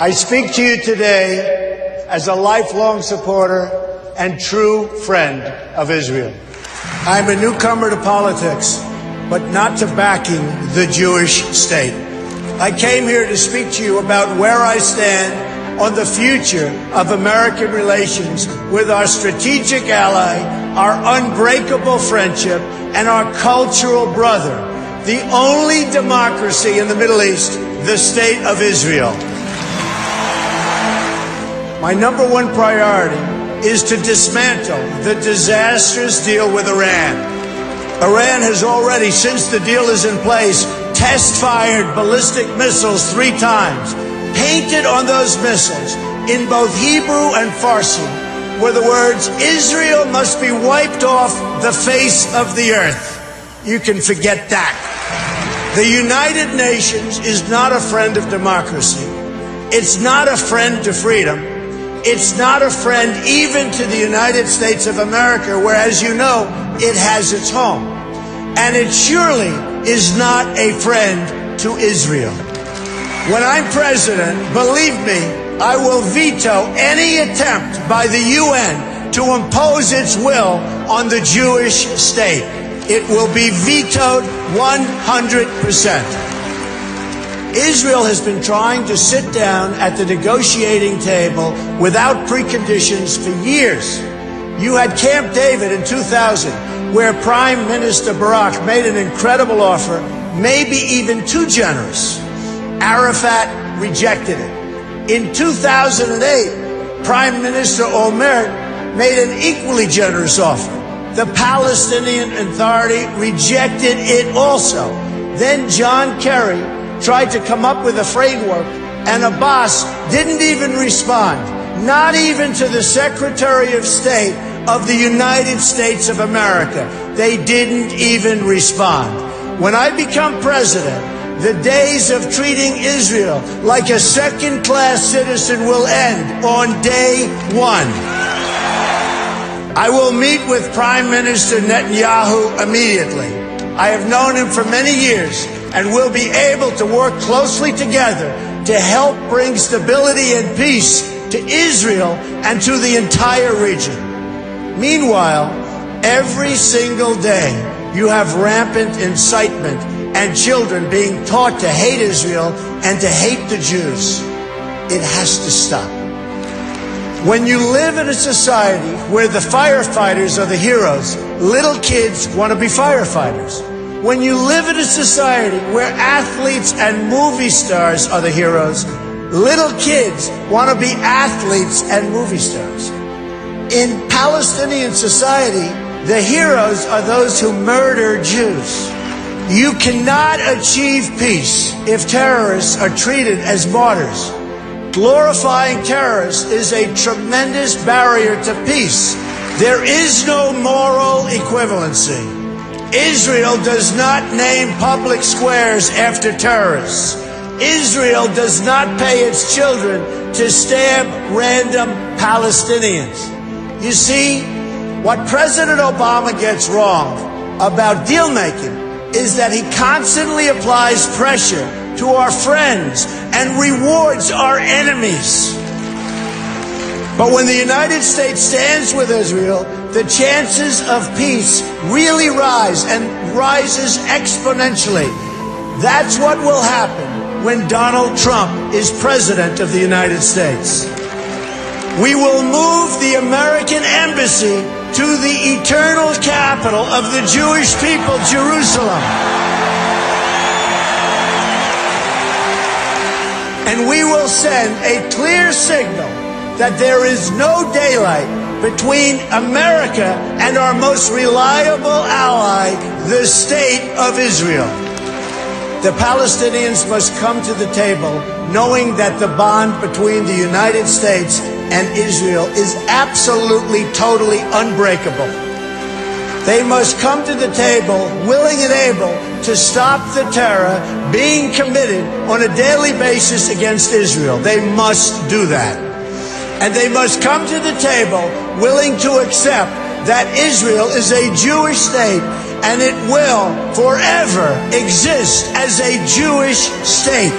I speak to you today as a lifelong supporter and true friend of Israel. I'm a newcomer to politics, but not to backing the Jewish state. I came here to speak to you about where I stand on the future of American relations with our strategic ally, our unbreakable friendship, and our cultural brother, the only democracy in the Middle East, the State of Israel. My number one priority is to dismantle the disastrous deal with Iran. Iran has already, since the deal is in place, test-fired ballistic missiles 3 times. Painted on those missiles, in both Hebrew and Farsi, were the words, "Israel must be wiped off the face of the earth." You can forget that. The United Nations is not a friend of democracy. It's not a friend to freedom. It's not a friend even to the United States of America, where, as you know, it has its home. And it surely is not a friend to Israel. When I'm president, believe me, I will veto any attempt by the UN to impose its will on the Jewish state. It will be vetoed 100%. Israel has been trying to sit down at the negotiating table without preconditions for years. You had Camp David in 2000, where Prime Minister Barak made an incredible offer, maybe even too generous. Arafat rejected it. In 2008, Prime Minister Olmert made an equally generous offer. The Palestinian Authority rejected it also. Then John Kerry tried to come up with a framework, and Abbas didn't even respond, not even to the Secretary of State of the United States of America. They didn't even respond. When I become president, the days of treating Israel like a second-class citizen will end on day 1. I will meet with Prime Minister Netanyahu immediately. I have known him for many years and will be able to work closely together to help bring stability and peace to Israel and to the entire region. Meanwhile, every single day you have rampant incitement and children being taught to hate Israel and to hate the Jews. It has to stop. When you live in a society where the firefighters are the heroes, little kids want to be firefighters. When you live in a society where athletes and movie stars are the heroes, little kids want to be athletes and movie stars. In Palestinian society, the heroes are those who murder Jews. You cannot achieve peace if terrorists are treated as martyrs. Glorifying terrorists is a tremendous barrier to peace. There is no moral equivalency. Israel does not name public squares after terrorists. Israel does not pay its children to stab random Palestinians. You see, what President Obama gets wrong about deal-making is that he constantly applies pressure to our friends and rewards our enemies. But when the United States stands with Israel, the chances of peace really rise, and rises exponentially. That's what will happen when Donald Trump is president of the United States. We will move the American embassy to the eternal capital of the Jewish people, Jerusalem. And we will send a clear signal that there is no daylight between America and our most reliable ally, the State of Israel. The Palestinians must come to the table knowing that the bond between the United States and Israel is absolutely, totally unbreakable. They must come to the table willing and able to stop the terror being committed on a daily basis against Israel. They must do that. And they must come to the table willing to accept that Israel is a Jewish state and it will forever exist as a Jewish state.